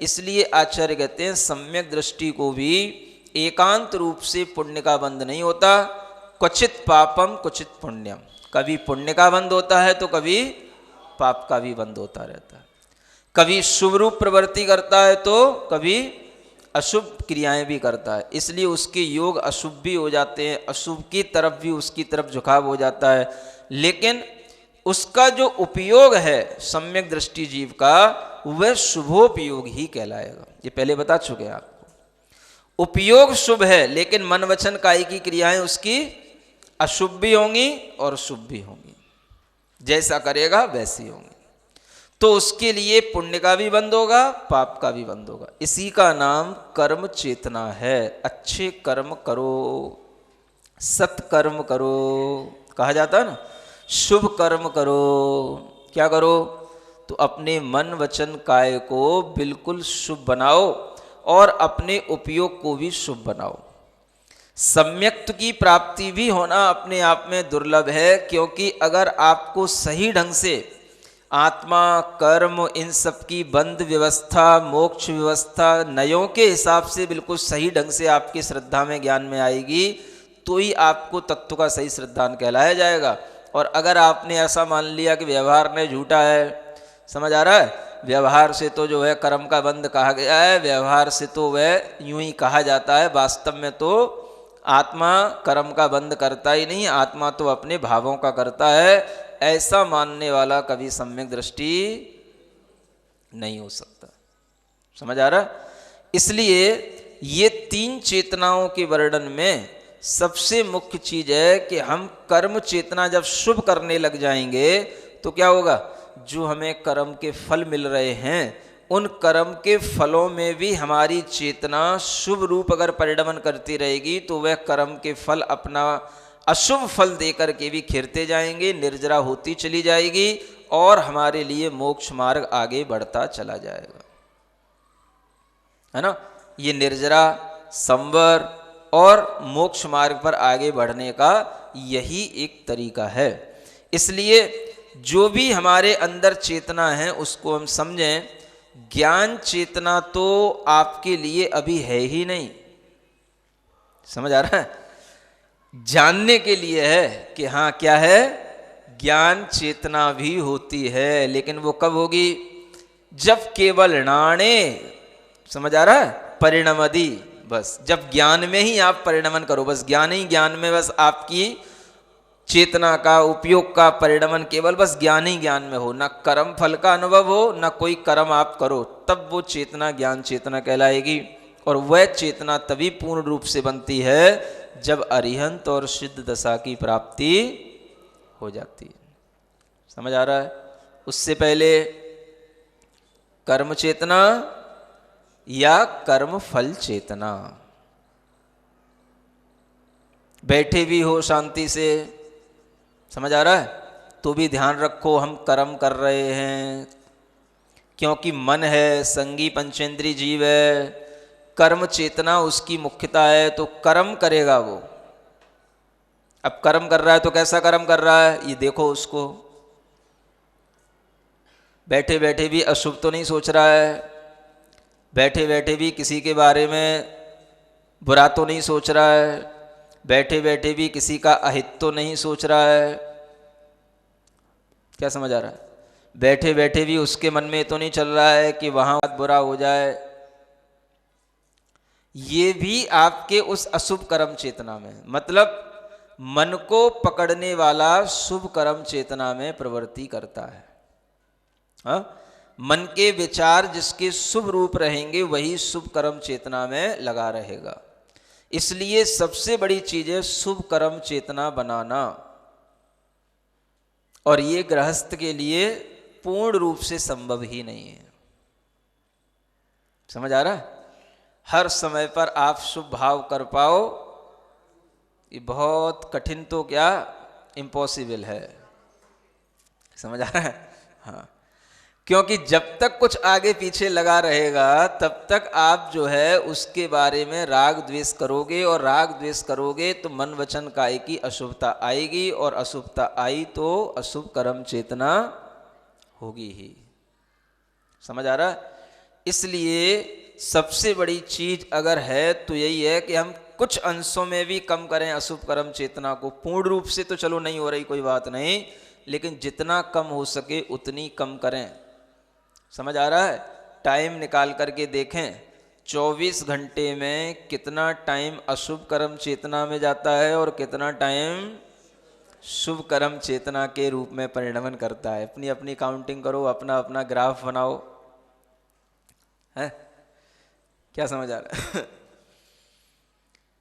इसलिए आचार्य कहते हैं सम्यक दृष्टि को भी एकांत रूप से पुण्य का बंध नहीं होता। क्वचित पापम क्वचित पुण्यम, कभी पुण्य का बंध होता है तो कभी पाप का भी बंध होता रहता है। कभी शुभ रूप प्रवृत्ति करता है तो कभी अशुभ क्रियाएं भी करता है, इसलिए उसके योग अशुभ भी हो जाते हैं, अशुभ की तरफ भी उसकी तरफ झुकाव हो जाता है। लेकिन उसका जो उपयोग है सम्यक दृष्टि जीव का, वह शुभोपयोग ही कहलाएगा। ये पहले बता चुके हैं आपको। उपयोग शुभ है लेकिन मन वचन कायी की क्रियाएं उसकी अशुभ भी होंगी और शुभ भी होंगी, जैसा करेगा वैसी होंगी। तो उसके लिए पुण्य का भी बंध होगा, पाप का भी बंध होगा। इसी का नाम कर्म चेतना है। अच्छे कर्म करो, सत्कर्म करो, कहा जाता है ना, शुभ कर्म करो। क्या करो? तो अपने मन वचन काया को बिल्कुल शुभ बनाओ और अपने उपयोग को भी शुभ बनाओ। सम्यक्त की प्राप्ति भी होना अपने आप में दुर्लभ है, क्योंकि अगर आपको सही ढंग से आत्मा, कर्म, इन सब की बंध व्यवस्था, मोक्ष व्यवस्था नयों के हिसाब से बिल्कुल सही ढंग से आपकी श्रद्धा में ज्ञान में आएगी, तो ही आपको तत्व का सही श्रद्धान कहलाया जाएगा। और अगर आपने ऐसा मान लिया कि व्यवहार में झूठा है, समझ आ रहा है, व्यवहार से तो जो है कर्म का बंध कहा गया है, व्यवहार से तो वह यूं ही कहा जाता है, वास्तव में तो आत्मा कर्म का बंध करता ही नहीं, आत्मा तो अपने भावों का करता है। ऐसा मानने वाला कभी सम्यक दृष्टि नहीं हो सकता। समझ आ रहा? इसलिए ये तीन चेतनाओं के वर्णन में सबसे मुख्य चीज है कि हम कर्म चेतना जब शुभ करने लग जाएंगे तो क्या होगा? जो हमें कर्म के फल मिल रहे हैं, उन कर्म के फलों में भी हमारी चेतना शुभ रूप अगर परिणमन करती रहेगी तो वह कर्म के फल अपना अशुभ फल देकर के भी खिरते जाएंगे, निर्जरा होती चली जाएगी और हमारे लिए मोक्ष मार्ग आगे बढ़ता चला जाएगा, है ना। ये निर्जरा, संवर और मोक्ष मार्ग पर आगे बढ़ने का यही एक तरीका है। इसलिए जो भी हमारे अंदर चेतना है उसको हम समझें। ज्ञान चेतना तो आपके लिए अभी है ही नहीं, समझ आ रहा है, जानने के लिए है कि हाँ क्या है, ज्ञान चेतना भी होती है, लेकिन वो कब होगी? जब केवल नाणे, समझ आ रहा है, परिणमदि, बस जब ज्ञान में ही आप परिणमन करो, बस ज्ञान ही ज्ञान में, बस आपकी चेतना का उपयोग का परिणमन केवल बस ज्ञान ही ज्ञान में हो, ना कर्म फल का अनुभव हो, ना कोई कर्म आप करो, तब वो चेतना ज्ञान चेतना कहलाएगी। और वह चेतना तभी पूर्ण रूप से बनती है जब अरिहंत और सिद्ध दशा की प्राप्ति हो जाती है। समझ आ रहा है? उससे पहले कर्म चेतना या कर्म फल चेतना, बैठे भी हो शांति से, समझ आ रहा है, तो भी ध्यान रखो हम कर्म कर रहे हैं, क्योंकि मन है, संगी पंचेंद्री जीव है, कर्म चेतना उसकी मुख्यता है, तो कर्म करेगा वो। अब कर्म कर रहा है तो कैसा कर्म कर रहा है ये देखो उसको, बैठे बैठे भी अशुभ तो नहीं सोच रहा है, बैठे बैठे भी किसी के बारे में बुरा तो नहीं सोच रहा है, बैठे बैठे भी किसी का अहित तो नहीं सोच रहा है। क्या समझ आ रहा है? बैठे बैठे भी उसके मन में तो नहीं चल रहा है कि वहां बुरा हो जाए। ये भी आपके उस अशुभ कर्म चेतना में, मतलब मन को पकड़ने वाला शुभ कर्म चेतना में प्रवृत्ति करता है। हाँ? मन के विचार जिसके शुभ रूप रहेंगे वही शुभ कर्म चेतना में लगा रहेगा। इसलिए सबसे बड़ी चीज है शुभ कर्म चेतना बनाना, और ये गृहस्थ के लिए पूर्ण रूप से संभव ही नहीं है। समझ आ रहा है? हर समय पर आप शुभ भाव कर पाओ, ये बहुत कठिन तो क्या इम्पॉसिबल है। समझ आ रहा है? हाँ, क्योंकि जब तक कुछ आगे पीछे लगा रहेगा तब तक आप जो है उसके बारे में राग द्वेष करोगे, और राग द्वेष करोगे तो मन वचन काया की अशुभता आएगी, और अशुभता आई तो अशुभ कर्म चेतना होगी ही। समझ आ रहा है? इसलिए सबसे बड़ी चीज अगर है तो यही है कि हम कुछ अंशों में भी कम करें अशुभ कर्म चेतना को। पूर्ण रूप से तो चलो नहीं हो रही कोई बात नहीं, लेकिन जितना कम हो सके उतनी कम करें। समझ आ रहा है? टाइम निकाल करके देखें 24 घंटे में कितना टाइम अशुभ कर्म चेतना में जाता है और कितना टाइम शुभ कर्म चेतना के रूप में परिणमन करता है। अपनी अपनी काउंटिंग करो, अपना अपना ग्राफ बनाओ। है क्या समझ आ रहा है?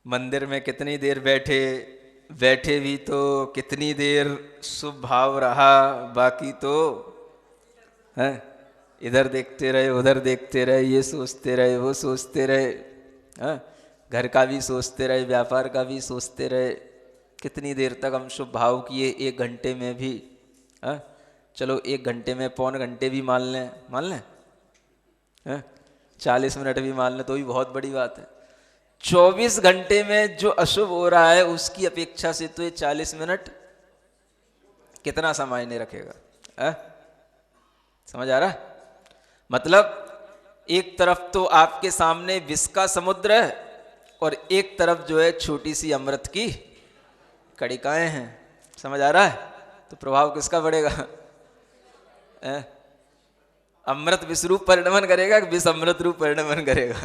मंदिर में कितनी देर बैठे भी तो कितनी देर शुभ भाव रहा, बाकी तो है इधर देखते रहे उधर देखते रहे, ये सोचते रहे वो सोचते रहे, हाँ घर का भी सोचते रहे व्यापार का भी सोचते रहे। कितनी देर तक हम शुभ भाव किए? 1 घंटे में भी, हाँ चलो 1 घंटे में पौन घंटे भी मान लें, हाँ 40 मिनट भी मान लें तो भी बहुत बड़ी बात है। 24 घंटे में जो अशुभ हो रहा है उसकी अपेक्षा से तो ये 40 मिनट कितना सामान्य रखेगा? समझ आ रहा है? मतलब एक तरफ तो आपके सामने विष का समुद्र है और एक तरफ जो है छोटी सी अमृत की कड़िकाएं हैं। समझ आ रहा है? तो प्रभाव किसका बढ़ेगा? अमृत विष रूप परिणमन करेगा कि विष अमृत रूप परिणमन करेगा?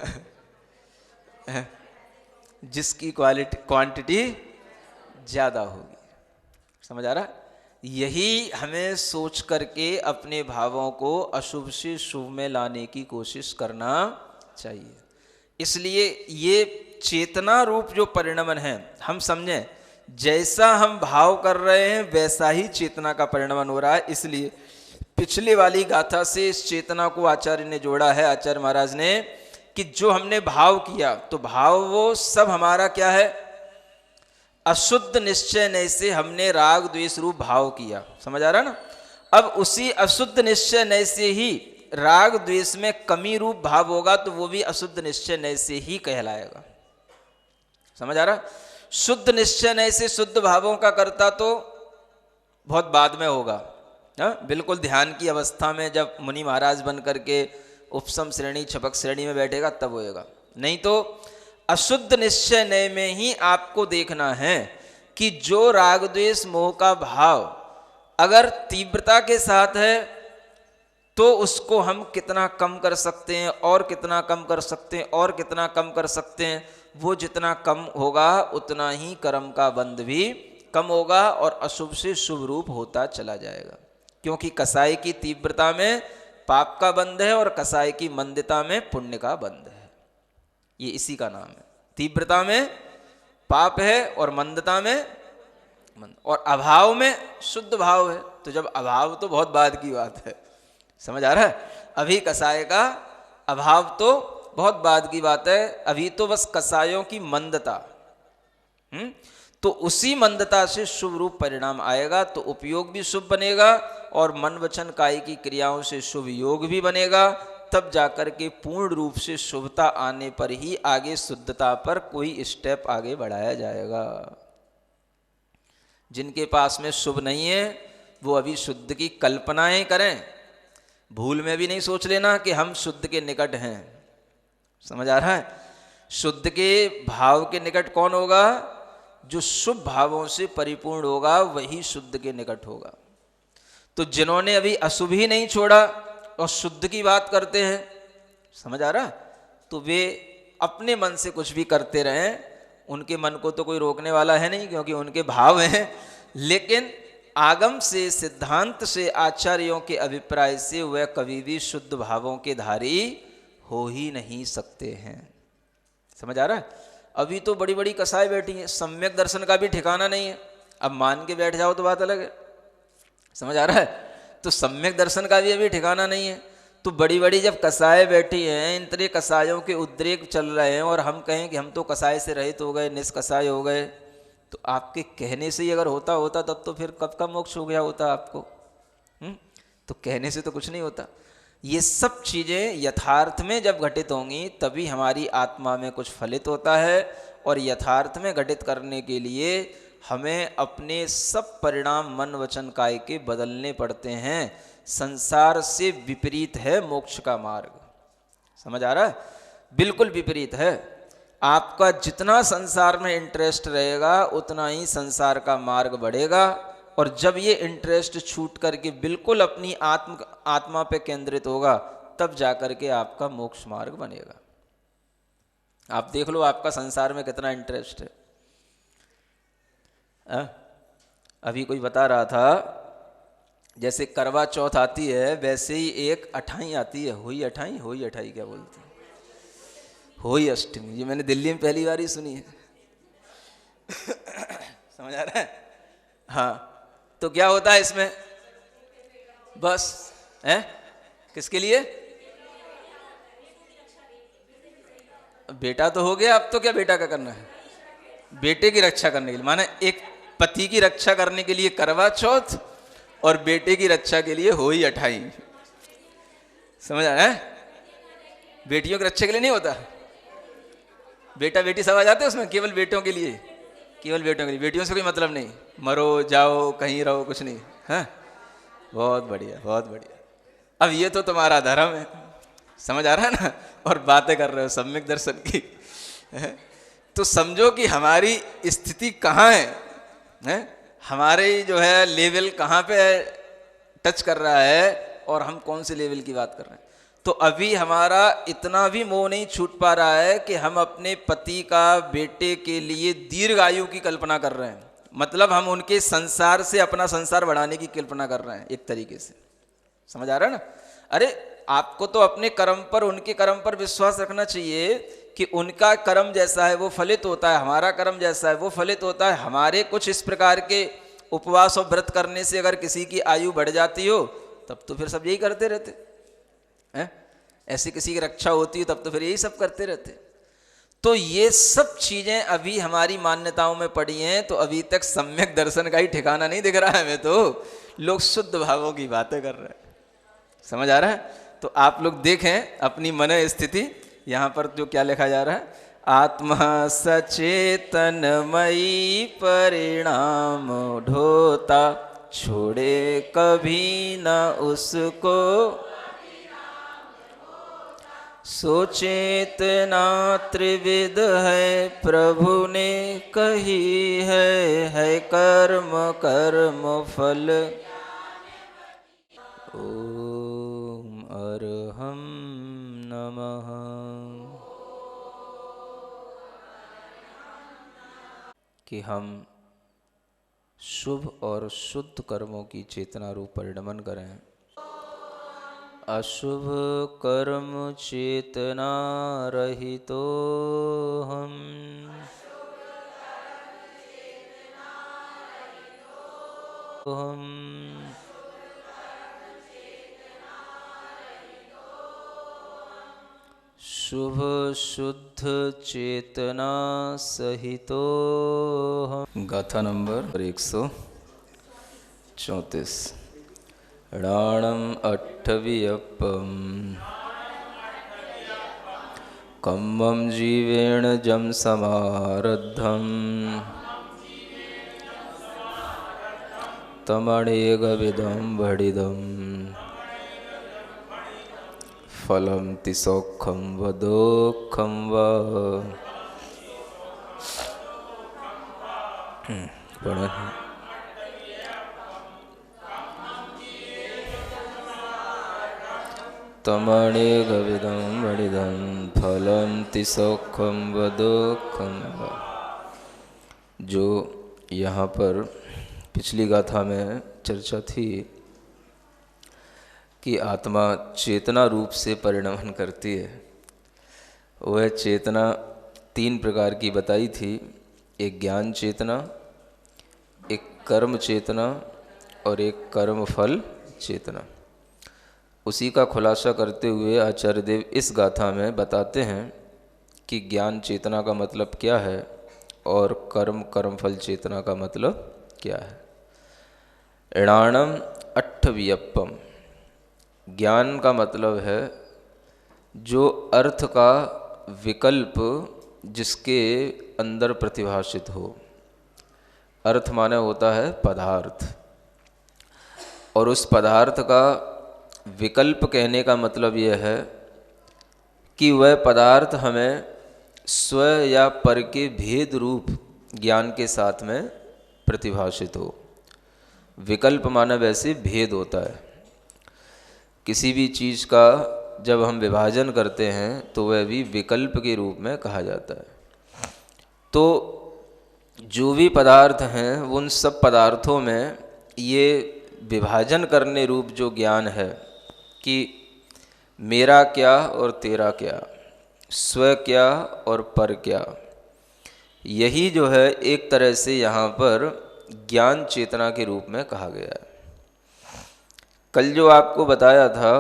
जिसकी क्वांटिटी ज्यादा होगी। समझ आ रहा है? यही हमें सोच करके अपने भावों को अशुभ से शुभ में लाने की कोशिश करना चाहिए। इसलिए ये चेतना रूप जो परिणमन है, हम समझें जैसा हम भाव कर रहे हैं वैसा ही चेतना का परिणमन हो रहा है। इसलिए पिछले वाली गाथा से इस चेतना को आचार्य ने जोड़ा है, आचार्य महाराज ने, कि जो हमने भाव किया तो भाव वो सब हमारा क्या है? अशुद्ध निश्चय नय से हमने राग द्वेष रूप भाव किया। समझ आ रहा ना? अब उसी अशुद्ध निश्चय नय से ही राग द्वेष में कमी रूप भाव होगा तो वो भी अशुद्ध निश्चय नय से ही कहलाएगा। समझ आ रहा? शुद्ध निश्चय नय से शुद्ध भावों का करता तो बहुत बाद में होगा, बिल्कुल ध्यान की अवस्था में जब मुनि महाराज बन करके उपसम श्रेणी छपक श्रेणी में बैठेगा तब होएगा। नहीं तो अशुद्ध निश्चय नय में ही आपको देखना है कि जो राग द्वेष मोह का भाव अगर तीव्रता के साथ है तो उसको हम कितना कम कर सकते हैं और कितना कम कर सकते हैं और कितना कम कर सकते हैं। वो जितना कम होगा उतना ही कर्म का बंध भी कम होगा और अशुभ से शुभ रूप होता चला जाएगा। क्योंकि कसाई की तीव्रता में पाप का बंध है और कसाई की मंदता में पुण्य का बंध है। ये इसी का नाम है। तीव्रता में पाप है और मंदता में मंद, और अभाव में शुद्ध भाव है। तो जब अभाव तो बहुत बाद की बात है। समझ आ रहा है? अभी कसाय का अभाव तो बहुत बाद की बात है। अभी तो बस कसायों की मंदता, तो उसी मंदता से शुभ रूप परिणाम आएगा तो उपयोग भी शुभ बनेगा और मन वचन काय की क्रियाओं से शुभ योग भी बनेगा। तब जाकर के पूर्ण रूप से शुभता आने पर ही आगे शुद्धता पर कोई स्टेप आगे बढ़ाया जाएगा। जिनके पास में शुभ नहीं है वो अभी शुद्ध की कल्पनाएं करें, भूल में भी नहीं सोच लेना कि हम शुद्ध के निकट हैं। समझ आ रहा है? शुद्ध के भाव के निकट कौन होगा? जो शुभ भावों से परिपूर्ण होगा वही शुद्ध के निकट होगा। तो जिन्होंने अभी अशुभ ही नहीं छोड़ा और शुद्ध की बात करते हैं, समझ आ रहा? तो वे अपने मन से कुछ भी करते रहें, उनके मन को तो कोई रोकने वाला है नहीं क्योंकि उनके भाव हैं। लेकिन आगम से सिद्धांत से आचार्यों के अभिप्राय से वह कभी भी शुद्ध भावों के धारी हो ही नहीं सकते हैं। समझ आ रहा है? अभी तो बड़ी बड़ी कसाई बैठी हैं, सम्यक दर्शन का भी ठिकाना नहीं है। अब मान के बैठ जाओ तो बात अलग है। समझ आ रहा है? तो सम्यक दर्शन का भी अभी ठिकाना नहीं है। तो बड़ी बड़ी जब कसाई बैठी हैं, इन तरह कसायों के उद्रेक चल रहे हैं और हम कहें कि हम तो कसाई से रहित हो गए, निष्कसाय हो गए, तो आपके कहने से ही अगर होता तब तो फिर कब का मोक्ष हो गया होता आपको। तो कहने से तो कुछ नहीं होता। ये सब चीज़ें यथार्थ में जब घटित होंगी तभी हमारी आत्मा में कुछ फलित होता है। और यथार्थ में घटित करने के लिए हमें अपने सब परिणाम मन वचन काय के बदलने पड़ते हैं। संसार से विपरीत है मोक्ष का मार्ग। समझ आ रहा है? बिल्कुल विपरीत है। आपका जितना संसार में इंटरेस्ट रहेगा उतना ही संसार का मार्ग बढ़ेगा, और जब ये इंटरेस्ट छूट करके बिल्कुल अपनी आत्मा पे केंद्रित होगा तब जाकर के आपका मोक्ष मार्ग बनेगा। आप देख लो आपका संसार में कितना इंटरेस्ट है। अभी कोई बता रहा था जैसे करवा चौथ आती है वैसे ही एक अठाई आती है, होई अठाई क्या बोलते हैं, होई अष्टमी। ये मैंने दिल्ली में पहली बार ही सुनी है। समझ आ रहा है? हाँ, तो क्या होता है इसमें? बस है किसके लिए? बेटा तो हो गया, अब तो क्या बेटा का करना है? बेटे की रक्षा करने के लिए, माने एक पति की रक्षा करने के लिए करवा चौथ और बेटे की रक्षा के लिए होई अठाई। समझ आ रहा है? बेटियों की रक्षा के लिए नहीं होता, बेटा बेटी सब आ जाते हैं उसमें, केवल बेटों के लिए, केवल बेटों के लिए। बेटियों से कोई मतलब नहीं, मरो जाओ कहीं रहो कुछ नहीं। हाँ, बहुत बढ़िया बहुत बढ़िया। अब ये तो तुम्हारा धर्म है, समझ आ रहा है ना? और बातें कर रहे हो सम्यक दर्शन की। तो समझो कि हमारी स्थिति कहाँ है, हमारे जो है लेवल कहाँ पे टच कर रहा है और हम कौन से लेवल की बात कर रहे हैं। तो अभी हमारा इतना भी मोह नहीं छूट पा रहा है कि हम अपने पति का बेटे के लिए दीर्घ आयु की कल्पना कर रहे हैं, मतलब हम उनके संसार से अपना संसार बढ़ाने की कल्पना कर रहे हैं एक तरीके से। समझ आ रहा है ना? अरे आपको तो अपने कर्म पर, उनके कर्म पर विश्वास रखना चाहिए कि उनका कर्म जैसा है वो फलित होता है, हमारा कर्म जैसा है वो फलित होता है। हमारे कुछ इस प्रकार के उपवास और व्रत करने से अगर किसी की आयु बढ़ जाती हो तब तो फिर सब यही करते रहते हैं। ऐसी किसी की रक्षा होती है तब तो फिर यही सब करते रहते। तो ये सब चीजें अभी हमारी मान्यताओं में पड़ी हैं, तो अभी तक सम्यक दर्शन का ही ठिकाना नहीं दिख रहा है हमें। तो लोग शुद्ध भावों की बातें कर रहे हैं। समझ आ रहा है? तो आप लोग देखें अपनी मन स्थिति, यहाँ पर जो क्या लिखा जा रहा है, आत्मा सचेतनमयी परिणाम ढोता, छोड़े कभी न उसको, सोचेतना त्रिविध है प्रभु ने कही है कर्म कर्म फल। ओम अरहं नमः। कि हम शुभ और शुद्ध कर्मों की चेतना रूप परिणमन करें। अशुभ कर्म चेतना रहितो हम, शुभ शुद्ध चेतना सहितो हम। गाथा नंबर 134। णाणम अट्ठवियप्पम कम्मं जीवेण जम समारद्धम, तमणेगविदं भडिदं फलं तिसौखं वदोखं वा। तमणेगविदं भडिदं फलं तिसौखं वदोखं वा। जो यहाँ पर पिछली गाथा में चर्चा थी कि आत्मा चेतना रूप से परिणमन करती है, वह चेतना 3 प्रकार की बताई थी। एक ज्ञान चेतना, एक कर्म चेतना और एक कर्म फल चेतना। उसी का खुलासा करते हुए आचार्य देव इस गाथा में बताते हैं कि ज्ञान चेतना का मतलब क्या है और कर्म कर्मफल चेतना का मतलब क्या है। णाणम अट्ठवियप्पम, ज्ञान का मतलब है जो अर्थ का विकल्प जिसके अंदर प्रतिभाषित हो। अर्थ माने होता है पदार्थ, और उस पदार्थ का विकल्प कहने का मतलब यह है कि वह पदार्थ हमें स्व या पर के भेद रूप ज्ञान के साथ में प्रतिभाषित हो। विकल्प माना वैसे भेद होता है। किसी भी चीज़ का जब हम विभाजन करते हैं तो वह भी विकल्प के रूप में कहा जाता है। तो जो भी पदार्थ हैं उन सब पदार्थों में ये विभाजन करने रूप जो ज्ञान है कि मेरा क्या और तेरा क्या, स्व क्या और पर क्या, यही जो है एक तरह से यहाँ पर ज्ञान चेतना के रूप में कहा गया है। कल जो आपको बताया था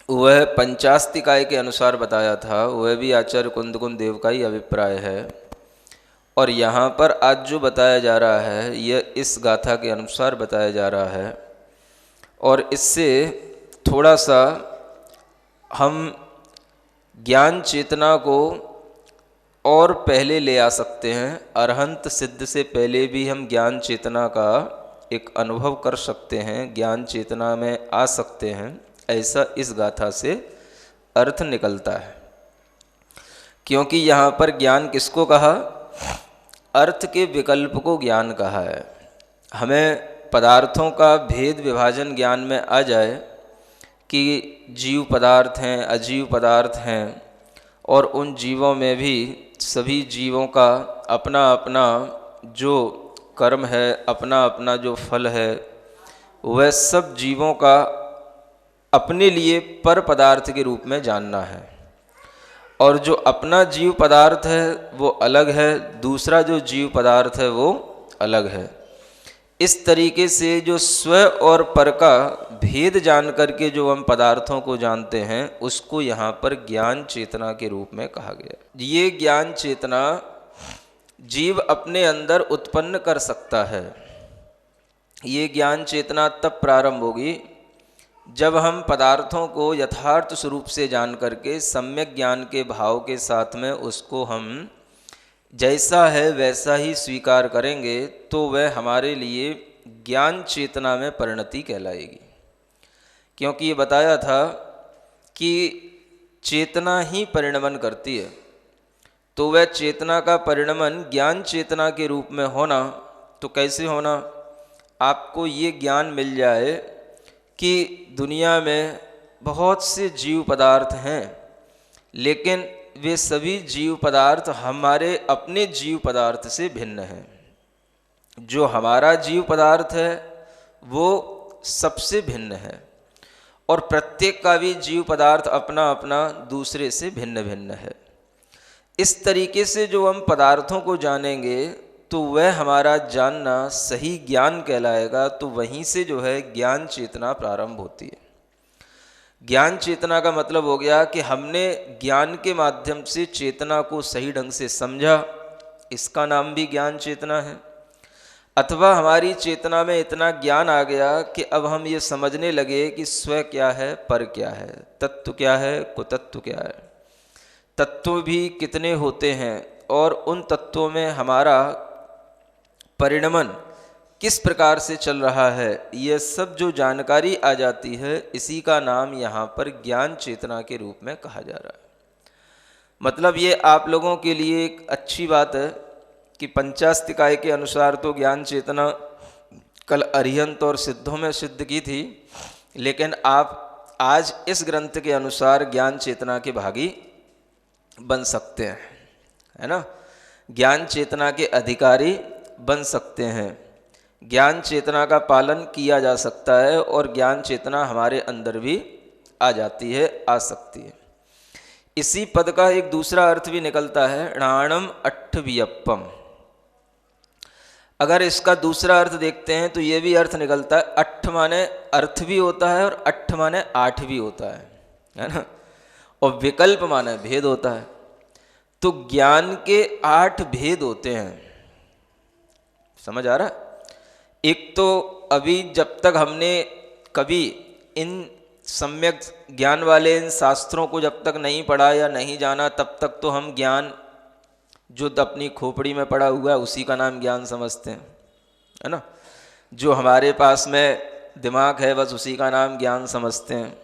वह पंचास्तिकाय के अनुसार बताया था, वह भी आचार्य कुंदकुंद देव का ही अभिप्राय है। और यहाँ पर आज जो बताया जा रहा है यह इस गाथा के अनुसार बताया जा रहा है। और इससे थोड़ा सा हम ज्ञान चेतना को और पहले ले आ सकते हैं। अरहंत सिद्ध से पहले भी हम ज्ञान चेतना का एक अनुभव कर सकते हैं, ज्ञान चेतना में आ सकते हैं, ऐसा इस गाथा से अर्थ निकलता है। क्योंकि यहाँ पर ज्ञान किसको कहा? अर्थ के विकल्प को ज्ञान कहा है। हमें पदार्थों का भेद विभाजन ज्ञान में आ जाए कि जीव पदार्थ हैं, अजीव पदार्थ हैं, और उन जीवों में भी सभी जीवों का अपना अपना जो कर्म है, अपना अपना जो फल है, वह सब जीवों का अपने लिए पर पदार्थ के रूप में जानना है। और जो अपना जीव पदार्थ है वो अलग है, दूसरा जो जीव पदार्थ है वो अलग है। इस तरीके से जो स्व और पर का भेद जान करके जो हम पदार्थों को जानते हैं उसको यहाँ पर ज्ञान चेतना के रूप में कहा गया। ये ज्ञान चेतना जीव अपने अंदर उत्पन्न कर सकता है। ये ज्ञान चेतना तब प्रारंभ होगी जब हम पदार्थों को यथार्थ स्वरूप से जान करके सम्यक ज्ञान के भाव के साथ में उसको हम जैसा है वैसा ही स्वीकार करेंगे, तो वह हमारे लिए ज्ञान चेतना में परिणति कहलाएगी। क्योंकि ये बताया था कि चेतना ही परिणमन करती है, तो वह चेतना का परिणमन ज्ञान चेतना के रूप में होना तो कैसे होना? आपको ये ज्ञान मिल जाए कि दुनिया में बहुत से जीव पदार्थ हैं, लेकिन वे सभी जीव पदार्थ हमारे अपने जीव पदार्थ से भिन्न हैं। जो हमारा जीव पदार्थ है वो सबसे भिन्न है, और प्रत्येक का भी जीव पदार्थ अपना अपना दूसरे से भिन्न भिन्न है। इस तरीके से जो हम पदार्थों को जानेंगे तो वह हमारा जानना सही ज्ञान कहलाएगा। तो वहीं से जो है ज्ञान चेतना प्रारंभ होती है। ज्ञान चेतना का मतलब हो गया कि हमने ज्ञान के माध्यम से चेतना को सही ढंग से समझा, इसका नाम भी ज्ञान चेतना है। अथवा हमारी चेतना में इतना ज्ञान आ गया कि अब हम ये समझने लगे कि स्व क्या है, पर क्या है, तत्व क्या है, कुतत्व क्या है, तत्व भी कितने होते हैं, और उन तत्वों में हमारा परिणमन किस प्रकार से चल रहा है, यह सब जो जानकारी आ जाती है, इसी का नाम यहाँ पर ज्ञान चेतना के रूप में कहा जा रहा है। मतलब ये आप लोगों के लिए एक अच्छी बात है कि पंचास्तिकाय के अनुसार तो ज्ञान चेतना कल अरिहंत और सिद्धों में सिद्ध की थी, लेकिन आप आज इस ग्रंथ के अनुसार ज्ञान चेतना के भागी बन सकते हैं, है ना। ज्ञान चेतना के अधिकारी बन सकते हैं, ज्ञान चेतना का पालन किया जा सकता है, और ज्ञान चेतना हमारे अंदर भी आ जाती है, आ सकती है। इसी पद का एक दूसरा अर्थ भी निकलता है, णाणम अट्ठवियप्पम। अगर इसका दूसरा अर्थ देखते हैं तो ये भी अर्थ निकलता है, अट्ठ माने अर्थ भी होता है और अट्ठ माने आठ भी होता है ना। और विकल्प माने भेद होता है। तो ज्ञान के 8 भेद होते हैं, समझ आ रहा है। एक तो अभी जब तक हमने कभी इन सम्यक ज्ञान वाले इन शास्त्रों को जब तक नहीं पढ़ा या नहीं जाना, तब तक तो हम ज्ञान जो अपनी खोपड़ी में पड़ा हुआ है उसी का नाम ज्ञान समझते हैं, है ना। जो हमारे पास में दिमाग है बस उसी का नाम ज्ञान समझते हैं।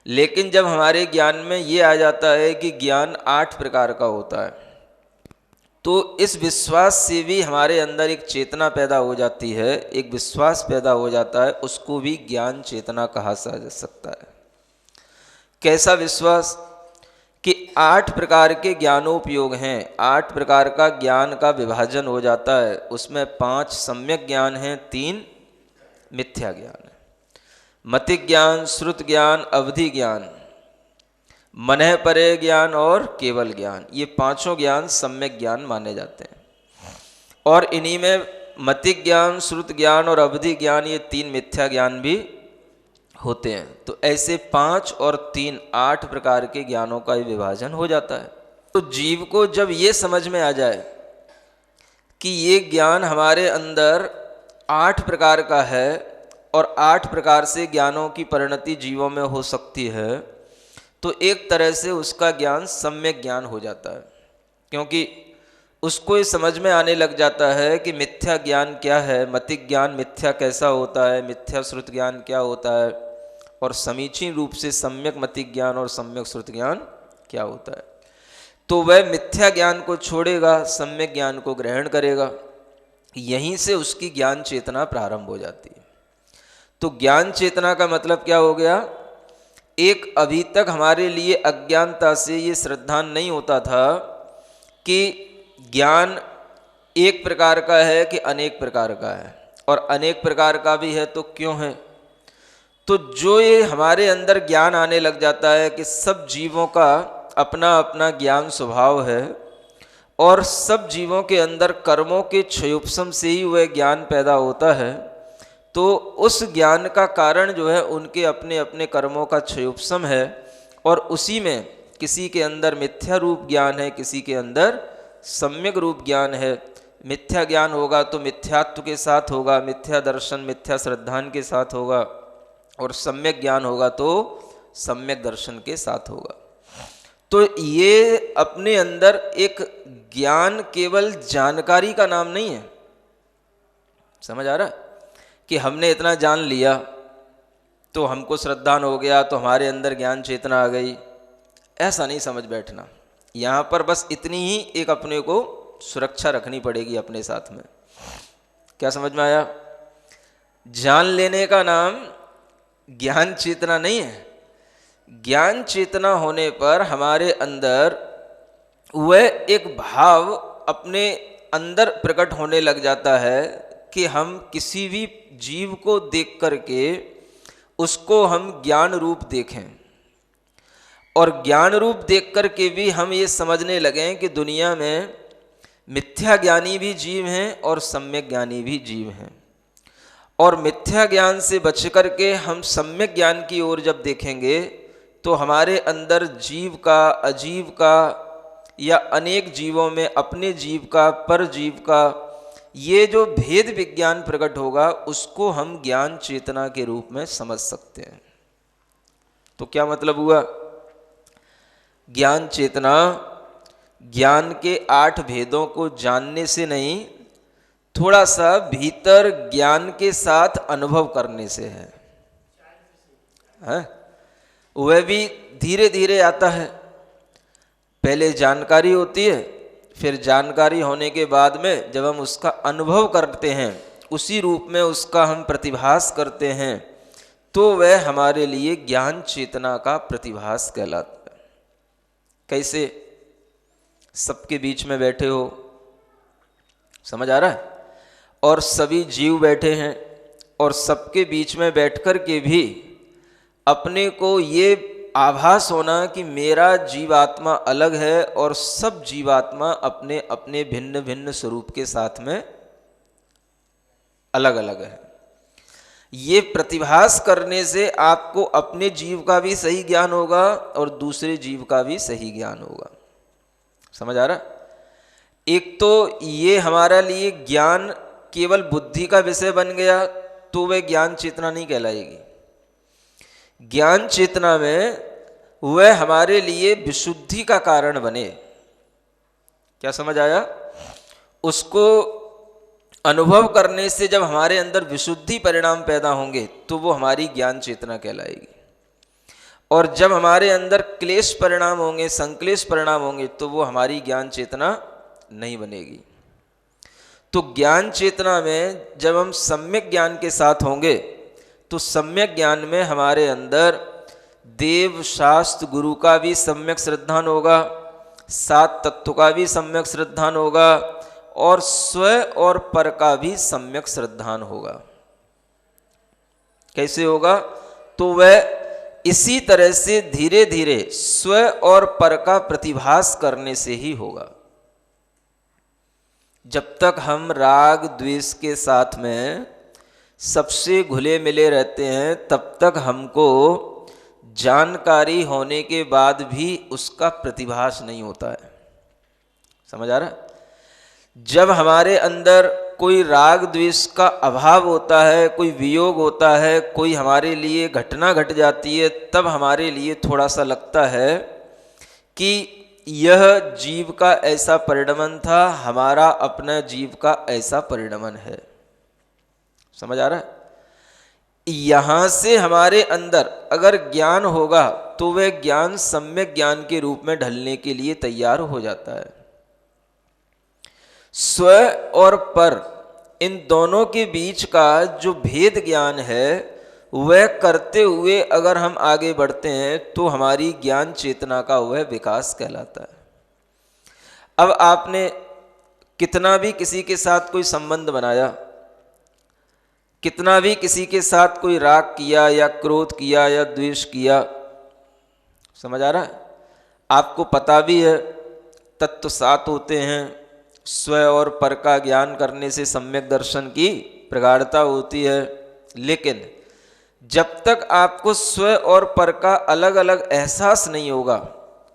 लेकिन जब हमारे ज्ञान में ये आ जाता है कि ज्ञान 8 प्रकार का होता है, तो इस विश्वास से भी हमारे अंदर एक चेतना पैदा हो जाती है, एक विश्वास पैदा हो जाता है, उसको भी ज्ञान चेतना कहा जा सकता है। कैसा विश्वास? कि 8 प्रकार के ज्ञानोपयोग हैं, 8 प्रकार का ज्ञान का विभाजन हो जाता है। उसमें 5 सम्यक ज्ञान हैं, 3 मिथ्या ज्ञान है। मतिक ज्ञान, श्रुत ज्ञान, अवधि ज्ञान, मनः परे ज्ञान और केवल ज्ञान, ये 5 ज्ञान सम्यक ज्ञान माने जाते हैं। और इन्हीं में मतिक ज्ञान, श्रुत ज्ञान और अवधि ज्ञान, ये 3 मिथ्या ज्ञान भी होते हैं। तो ऐसे 5 और 3 8 प्रकार के ज्ञानों का विभाजन हो जाता है। तो जीव को जब ये समझ में आ जाए कि ये ज्ञान हमारे अंदर 8 प्रकार का है और 8 प्रकार से ज्ञानों की परिणति जीवों में हो सकती है, तो एक तरह से उसका ज्ञान सम्यक ज्ञान हो जाता है। क्योंकि उसको ये समझ में आने लग जाता है कि मिथ्या ज्ञान क्या है, मतिक ज्ञान मिथ्या कैसा होता है, मिथ्या श्रुत ज्ञान क्या होता है, और समीचीन रूप से सम्यक मतिक ज्ञान और सम्यक श्रुत ज्ञान क्या होता है। तो वह मिथ्या ज्ञान को छोड़ेगा, सम्यक ज्ञान को ग्रहण करेगा। यहीं से उसकी ज्ञान चेतना प्रारंभ हो जाती है। तो ज्ञान चेतना का मतलब क्या हो गया? एक अभी तक हमारे लिए अज्ञानता से ये श्रद्धा नहीं होता था कि ज्ञान एक प्रकार का है कि अनेक प्रकार का है, और अनेक प्रकार का भी है तो क्यों है। तो जो ये हमारे अंदर ज्ञान आने लग जाता है कि सब जीवों का अपना अपना ज्ञान स्वभाव है, और सब जीवों के अंदर कर्मों के क्षयोपशम से ही वह ज्ञान पैदा होता है, तो उस ज्ञान का कारण जो है उनके अपने अपने कर्मों का क्षयोपशम है। और उसी में किसी के अंदर मिथ्या रूप ज्ञान है, किसी के अंदर सम्यक रूप ज्ञान है। मिथ्या ज्ञान होगा तो मिथ्यात्व के साथ होगा, मिथ्या दर्शन मिथ्या श्रद्धान के साथ होगा, और सम्यक ज्ञान होगा तो सम्यक दर्शन के साथ होगा। तो ये अपने अंदर एक ज्ञान केवल जानकारी का नाम नहीं है। समझ आ रहा है कि हमने इतना जान लिया तो हमको श्रद्धान हो गया, तो हमारे अंदर ज्ञान चेतना आ गई, ऐसा नहीं समझ बैठना। यहाँ पर बस इतनी ही एक अपने को सुरक्षा रखनी पड़ेगी अपने साथ में। क्या समझ में आया? जान लेने का नाम ज्ञान चेतना नहीं है। ज्ञान चेतना होने पर हमारे अंदर वह एक भाव अपने अंदर प्रकट होने लग जाता है कि हम किसी भी जीव को देख करके उसको हम ज्ञान रूप देखें, और ज्ञान रूप देख करके भी हम ये समझने लगें कि दुनिया में मिथ्या ज्ञानी भी जीव हैं और सम्यक ज्ञानी भी जीव हैं। और मिथ्या ज्ञान से बच करके हम सम्यक ज्ञान की ओर जब देखेंगे तो हमारे अंदर जीव का, अजीव का, या अनेक जीवों में अपने जीव का, पर जीव का, ये जो भेद विज्ञान प्रकट होगा उसको हम ज्ञान चेतना के रूप में समझ सकते हैं। तो क्या मतलब हुआ? ज्ञान चेतना ज्ञान के 8 भेदों को जानने से नहीं, थोड़ा सा भीतर ज्ञान के साथ अनुभव करने से है। वह भी धीरे धीरे आता है। पहले जानकारी होती है, फिर जानकारी होने के बाद में जब हम उसका अनुभव करते हैं, उसी रूप में उसका हम प्रतिभास करते हैं, तो वह हमारे लिए ज्ञान चेतना का प्रतिभास कहलाता है। कैसे? सबके बीच में बैठे हो, समझ आ रहा है, और सभी जीव बैठे हैं, और सबके बीच में बैठकर के भी अपने को ये आभास होना कि मेरा जीवात्मा अलग है और सब जीवात्मा अपने अपने भिन्न भिन्न स्वरूप के साथ में अलग अलग है। ये प्रतिभास करने से आपको अपने जीव का भी सही ज्ञान होगा और दूसरे जीव का भी सही ज्ञान होगा। समझ आ रहा? एक तो ये हमारा लिए ज्ञान केवल बुद्धि का विषय बन गया तो वह ज्ञान चेतना नहीं कहलाएगी। ज्ञान चेतना में वह हमारे लिए विशुद्धि का कारण बने। क्या समझ आया? उसको अनुभव करने से जब हमारे अंदर विशुद्धि परिणाम पैदा होंगे तो वो हमारी ज्ञान चेतना कहलाएगी। और जब हमारे अंदर क्लेश परिणाम होंगे, संक्लेश परिणाम होंगे, तो वो हमारी ज्ञान चेतना नहीं बनेगी। तो ज्ञान चेतना में जब हम सम्यक ज्ञान के साथ होंगे तो सम्यक ज्ञान में हमारे अंदर देव शास्त्र गुरु का भी सम्यक श्रद्धान होगा, सात तत्व का भी सम्यक श्रद्धान होगा, और स्व और पर का भी सम्यक श्रद्धान होगा। कैसे होगा? तो वह इसी तरह से धीरे धीरे स्व और पर का प्रतिभास करने से ही होगा। जब तक हम राग द्वेष के साथ में सबसे घुले मिले रहते हैं, तब तक हमको जानकारी होने के बाद भी उसका प्रतिभास नहीं होता है। समझ आ रहा है? जब हमारे अंदर कोई राग द्वेष का अभाव होता है, कोई वियोग होता है, कोई हमारे लिए घटना घट जाती है, तब हमारे लिए थोड़ा सा लगता है कि यह जीव का ऐसा परिणमन था, हमारा अपना जीव का ऐसा परिणमन है। समझ आ रहा है? यहां से हमारे अंदर अगर ज्ञान होगा तो वह ज्ञान सम्यक ज्ञान के रूप में ढलने के लिए तैयार हो जाता है। स्व और पर, इन दोनों के बीच का जो भेद ज्ञान है, वह करते हुए अगर हम आगे बढ़ते हैं तो हमारी ज्ञान चेतना का वह विकास कहलाता है। अब आपने कितना भी किसी के साथ कोई संबंध बनाया, कितना भी किसी के साथ कोई राग किया या क्रोध किया या द्वेष किया, समझ आ रहा है? आपको पता भी है तत्व सात होते हैं, स्व और पर का ज्ञान करने से सम्यक दर्शन की प्रगाढ़ता होती है, लेकिन जब तक आपको स्व और पर का अलग अलग एहसास नहीं होगा,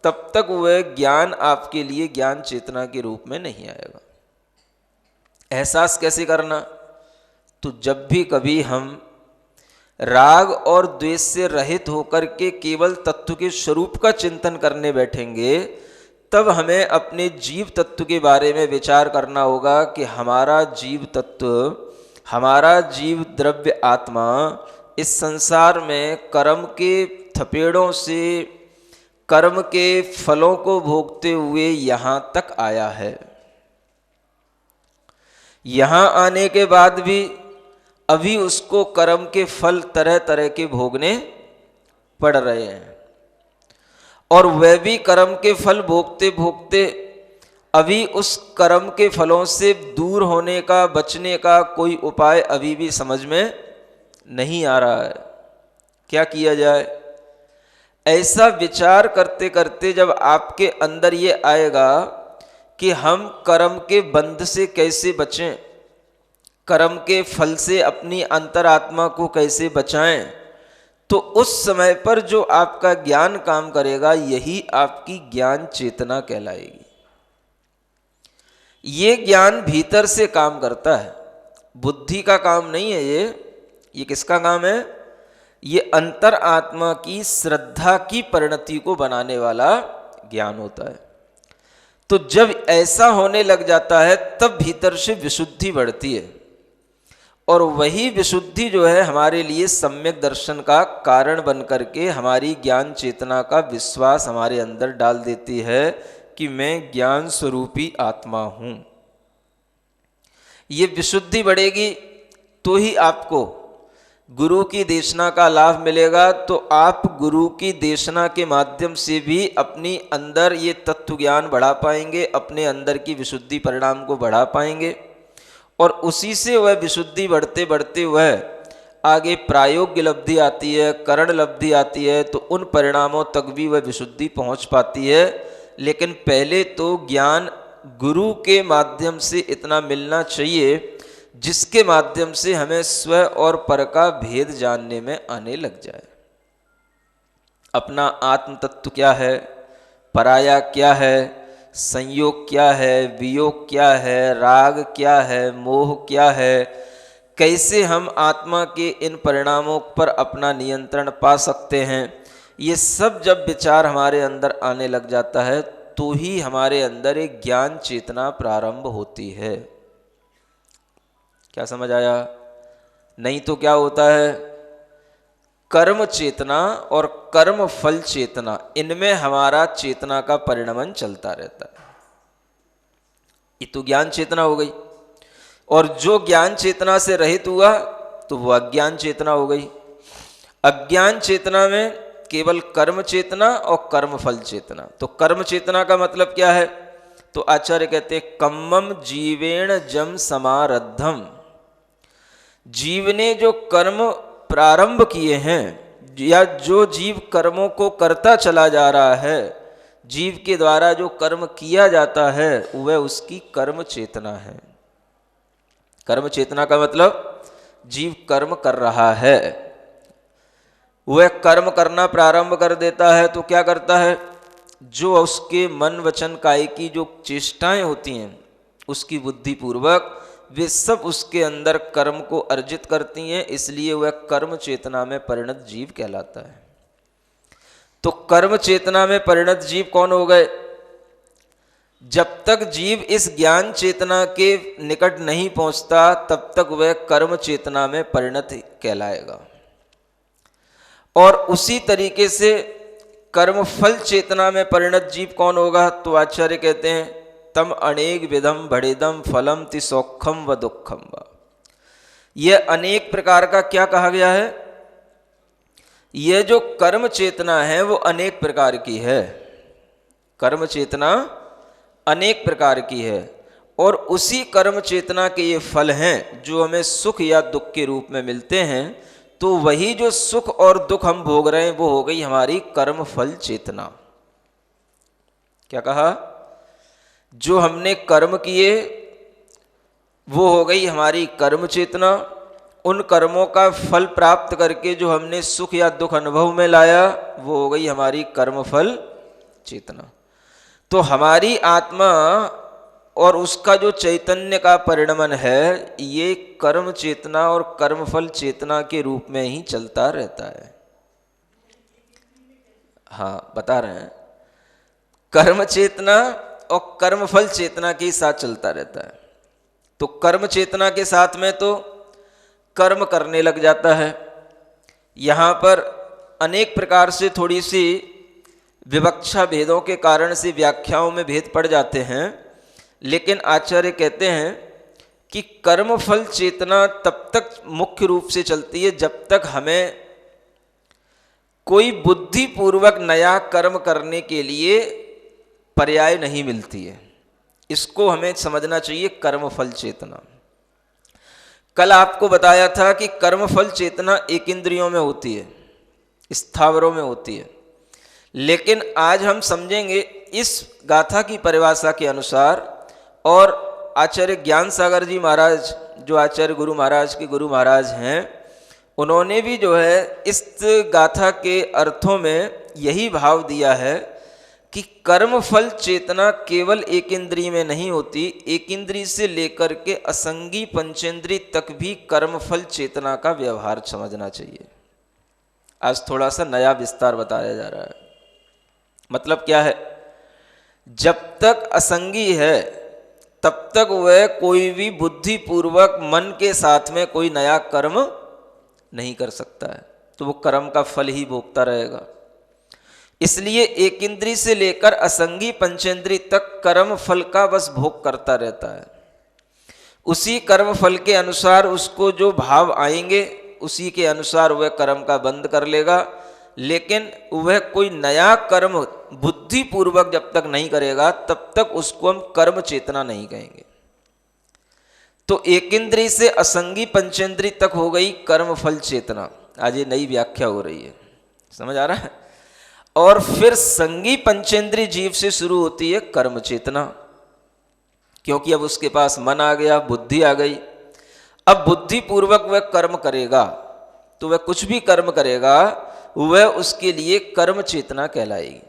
तब तक वह ज्ञान आपके लिए ज्ञान चेतना के रूप में नहीं आएगा। एहसास कैसे करना? तो जब भी कभी हम राग और द्वेष से रहित होकर के केवल तत्व के स्वरूप का चिंतन करने बैठेंगे, तब हमें अपने जीव तत्व के बारे में विचार करना होगा कि हमारा जीव तत्व, हमारा जीव द्रव्य आत्मा इस संसार में कर्म के थपेड़ों से, कर्म के फलों को भोगते हुए यहाँ तक आया है। यहाँ आने के बाद भी अभी उसको कर्म के फल तरह तरह के भोगने पड़ रहे हैं, और वह भी कर्म के फल भोगते भोगते अभी उस कर्म के फलों से दूर होने का, बचने का कोई उपाय अभी भी समझ में नहीं आ रहा है। क्या किया जाए? ऐसा विचार करते करते जब आपके अंदर ये आएगा कि हम कर्म के बंध से कैसे बचें, कर्म के फल से अपनी अंतरात्मा को कैसे बचाएं, तो उस समय पर जो आपका ज्ञान काम करेगा, यही आपकी ज्ञान चेतना कहलाएगी। ये ज्ञान भीतर से काम करता है, बुद्धि का काम नहीं है। ये किसका काम है? ये अंतर आत्मा की श्रद्धा की परिणति को बनाने वाला ज्ञान होता है। तो जब ऐसा होने लग जाता है, तब भीतर से विशुद्धि बढ़ती है, और वही विशुद्धि जो है हमारे लिए सम्यक दर्शन का कारण बन करके हमारी ज्ञान चेतना का विश्वास हमारे अंदर डाल देती है कि मैं ज्ञान स्वरूपी आत्मा हूं। ये विशुद्धि बढ़ेगी तो ही आपको गुरु की देशना का लाभ मिलेगा। तो आप गुरु की देशना के माध्यम से भी अपनी अंदर ये तत्व ज्ञान बढ़ा पाएंगे, अपने अंदर की विशुद्धि परिणाम को बढ़ा पाएंगे, और उसी से वह विशुद्धि बढ़ते बढ़ते वह आगे प्रायोग्य लब्धि आती है, करण लब्धि आती है, तो उन परिणामों तक भी वह विशुद्धि पहुंच पाती है। लेकिन पहले तो ज्ञान गुरु के माध्यम से इतना मिलना चाहिए जिसके माध्यम से हमें स्व और पर का भेद जानने में आने लग जाए। अपना आत्म तत्व क्या है, पराया क्या है, संयोग क्या है, वियोग क्या है, राग क्या है, मोह क्या है, कैसे हम आत्मा के इन परिणामों पर अपना नियंत्रण पा सकते हैं, ये सब जब विचार हमारे अंदर आने लग जाता है तो ही हमारे अंदर एक ज्ञान चेतना प्रारंभ होती है। क्या समझ आया? नहीं तो क्या होता है, कर्म चेतना और कर्म फल चेतना, इनमें हमारा चेतना का परिणमन चलता रहता है। ये तो ज्ञान चेतना हो गई, और जो ज्ञान चेतना से रहित हुआ तो वो अज्ञान चेतना हो गई। अज्ञान चेतना में केवल कर्म चेतना और कर्म फल चेतना। तो कर्म चेतना का मतलब क्या है? तो आचार्य कहते हैं कम्मम जीवेण जम समारद्धम, जीव ने जो कर्म प्रारंभ किए हैं या जो जीव कर्मों को करता चला जा रहा है, जीव के द्वारा जो कर्म किया जाता है वह उसकी कर्म चेतना है। कर्म चेतना का मतलब जीव कर्म कर रहा है, वह कर्म करना प्रारंभ कर देता है तो क्या करता है? जो उसके मन वचन काय की जो चेष्टाएं होती हैं उसकी बुद्धि पूर्वक वे सब उसके अंदर कर्म को अर्जित करती हैं, इसलिए वह कर्म चेतना में परिणत जीव कहलाता है। तो कर्म चेतना में परिणत जीव कौन हो गए? जब तक जीव इस ज्ञान चेतना के निकट नहीं पहुंचता तब तक वह कर्म चेतना में परिणत कहलाएगा। और उसी तरीके से कर्म फल चेतना में परिणत जीव कौन होगा? तो आचार्य कहते हैं तम अनेक विधम बढ़ेदम फलम ति सौखम व दुखम व। यह अनेक प्रकार का क्या कहा गया है? यह जो कर्म चेतना है वो अनेक प्रकार की है। कर्म चेतना अनेक प्रकार की है, और उसी कर्म चेतना के ये फल हैं जो हमें सुख या दुख के रूप में मिलते हैं। तो वही जो सुख और दुख हम भोग रहे हैं वो हो गई हमारी कर्म फल चेतना। क्या कहा? जो हमने कर्म किए वो हो गई हमारी कर्म चेतना। उन कर्मों का फल प्राप्त करके जो हमने सुख या दुख अनुभव में लाया वो हो गई हमारी कर्म फल चेतना। तो हमारी आत्मा और उसका जो चैतन्य का परिणमन है ये कर्म चेतना और कर्मफल चेतना के रूप में ही चलता रहता है। हाँ, बता रहे हैं, कर्म चेतना और कर्मफल चेतना के साथ चलता रहता है। तो कर्म चेतना के साथ में तो कर्म करने लग जाता है। यहाँ पर अनेक प्रकार से थोड़ी सी विवक्षा भेदों के कारण से व्याख्याओं में भेद पड़ जाते हैं, लेकिन आचार्य कहते हैं कि कर्म फल चेतना तब तक मुख्य रूप से चलती है जब तक हमें कोई बुद्धि पूर्वक नया कर्म करने के लिए पर्याय नहीं मिलती है। इसको हमें समझना चाहिए कर्म फल चेतना। कल आपको बताया था कि कर्म फल चेतना एक इंद्रियों में होती है, स्थावरों में होती है, लेकिन आज हम समझेंगे इस गाथा की परिभाषा के अनुसार। और आचार्य ज्ञान सागर जी महाराज जो आचार्य गुरु महाराज के गुरु महाराज हैं, उन्होंने भी जो है इस गाथा के अर्थों में यही भाव दिया है कि कर्म फल चेतना केवल एक इंद्रिय में नहीं होती, एक इंद्रिय से लेकर के असंगी पंचेंद्रिय तक भी कर्म फल चेतना का व्यवहार समझना चाहिए। आज थोड़ा सा नया विस्तार बताया जा रहा है। मतलब क्या है? जब तक असंगी है तब तक वह कोई भी बुद्धि पूर्वक मन के साथ में कोई नया कर्म नहीं कर सकता है, तो वो कर्म का फल ही भोगता रहेगा। इसलिए एक इंद्रिय से लेकर असंगी पंचेंद्रिय तक कर्म फल का बस भोग करता रहता है। उसी कर्म फल के अनुसार उसको जो भाव आएंगे उसी के अनुसार वह कर्म का बंद कर लेगा, लेकिन वह कोई नया कर्म बुद्धि पूर्वक जब तक नहीं करेगा तब तक उसको हम कर्म चेतना नहीं कहेंगे। तो एक इंद्रिय से असंगी पंचेंद्रिय तक हो गई कर्म फल चेतना। आज ये नई व्याख्या हो रही है, समझ आ रहा है? और फिर संगी पंचेंद्रिय जीव से शुरू होती है कर्म चेतना, क्योंकि अब उसके पास मन आ गया, बुद्धि आ गई। अब बुद्धि पूर्वक वह कर्म करेगा, तो वह कुछ भी कर्म करेगा वह उसके लिए कर्म चेतना कहलाएगी।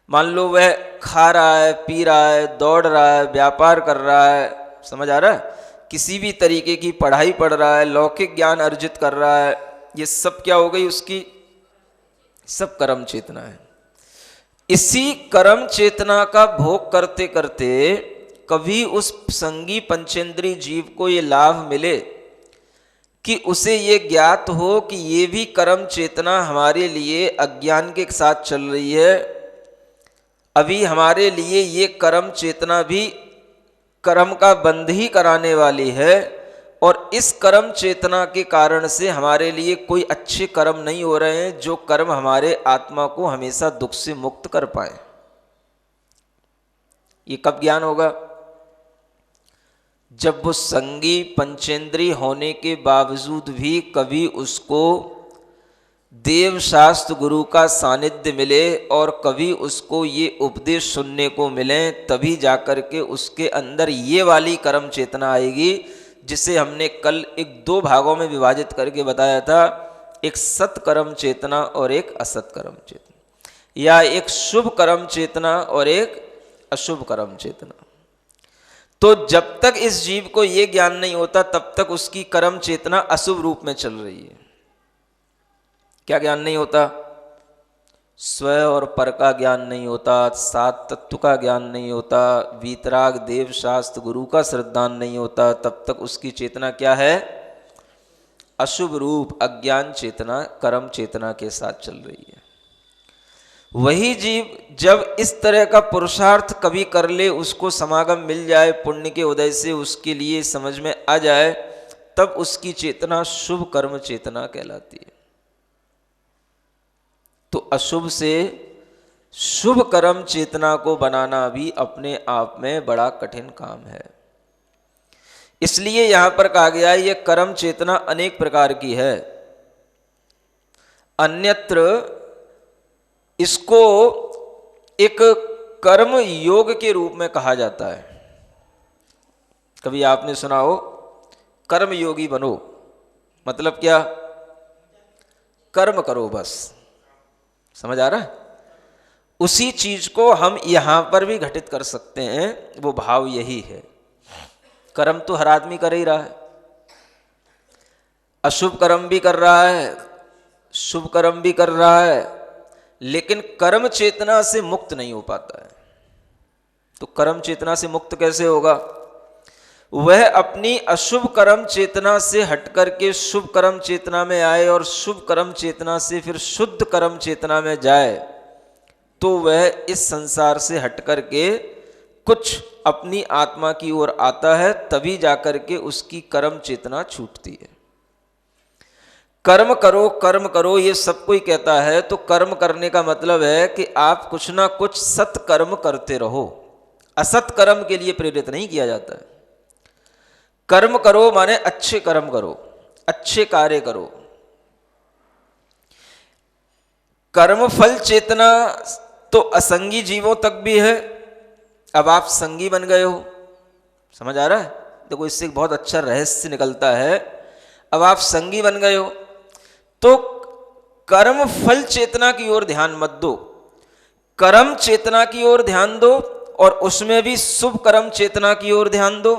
मान लो वह खा रहा है, पी रहा है, दौड़ रहा है, व्यापार कर रहा है, समझ आ रहा है, किसी भी तरीके की पढ़ाई पढ़ रहा है, लौकिक ज्ञान अर्जित कर रहा है, ये सब क्या हो गई उसकी? सब कर्म चेतना है। इसी कर्म चेतना का भोग करते करते कभी उस संगी पंचेंद्रिय जीव को ये लाभ मिले कि उसे ये ज्ञात हो कि ये भी कर्म चेतना हमारे लिए अज्ञान के साथ चल रही है। अभी हमारे लिए ये कर्म चेतना भी कर्म का बंध ही कराने वाली है, और इस कर्म चेतना के कारण से हमारे लिए कोई अच्छे कर्म नहीं हो रहे हैं जो कर्म हमारे आत्मा को हमेशा दुख से मुक्त कर पाए। ये कब ज्ञान होगा? जब वो संगी पंचेंद्रिय होने के बावजूद भी कभी उसको देव शास्त्र गुरु का सानिध्य मिले और कभी उसको ये उपदेश सुनने को मिले, तभी जाकर के उसके अंदर ये वाली कर्म चेतना आएगी, जिसे हमने कल एक दो भागों में विभाजित करके बताया था, एक सत कर्म चेतना और एक असत कर्म चेतना, या एक शुभ कर्म चेतना और एक अशुभ कर्म चेतना। तो जब तक इस जीव को ये ज्ञान नहीं होता तब तक उसकी कर्म चेतना अशुभ रूप में चल रही है। क्या ज्ञान नहीं होता? स्व और पर का ज्ञान नहीं होता, सात तत्व का ज्ञान नहीं होता, वीतराग देव शास्त्र गुरु का श्रद्धान नहीं होता, तब तक उसकी चेतना क्या है? अशुभ रूप अज्ञान चेतना कर्म चेतना के साथ चल रही है। वही जीव जब इस तरह का पुरुषार्थ कभी कर ले, उसको समागम मिल जाए पुण्य के उदय से, उसके लिए समझ में आ जाए, तब उसकी चेतना शुभ कर्म चेतना कहलाती है। तो अशुभ से शुभ कर्म चेतना को बनाना भी अपने आप में बड़ा कठिन काम है। इसलिए यहां पर कहा गया है ये कर्म चेतना अनेक प्रकार की है। अन्यत्र इसको एक कर्म योग के रूप में कहा जाता है। कभी आपने सुना हो कर्म योगी बनो, मतलब क्या? कर्म करो बस। समझ आ रहा है? उसी चीज को हम यहां पर भी घटित कर सकते हैं, वो भाव यही है। कर्म तो हर आदमी कर ही रहा है, अशुभ कर्म भी कर रहा है, शुभ कर्म भी कर रहा है, लेकिन कर्म चेतना से मुक्त नहीं हो पाता है। तो कर्म चेतना से मुक्त कैसे होगा? वह अपनी अशुभ कर्म चेतना से हटकर के शुभ कर्म चेतना में आए और शुभ कर्म चेतना से फिर शुद्ध कर्म चेतना में जाए, तो वह इस संसार से हटकर के कुछ अपनी आत्मा की ओर आता है, तभी जाकर के उसकी कर्म चेतना छूटती है। कर्म करो ये सब कोई कहता है, तो कर्म करने का मतलब है कि आप कुछ ना कुछ सत्कर्म करते रहो। असत कर्म के लिए प्रेरित नहीं किया जाता है। कर्म करो माने अच्छे कर्म करो, अच्छे कार्य करो। कर्म फल चेतना तो असंगी जीवों तक भी है। अब आप संगी बन गए हो, समझ आ रहा है? देखो इससे एक बहुत अच्छा रहस्य निकलता है। अब आप संगी बन गए हो तो कर्म फल चेतना की ओर ध्यान मत दो, कर्म चेतना की ओर ध्यान दो, और उसमें भी शुभ कर्म चेतना की ओर ध्यान दो।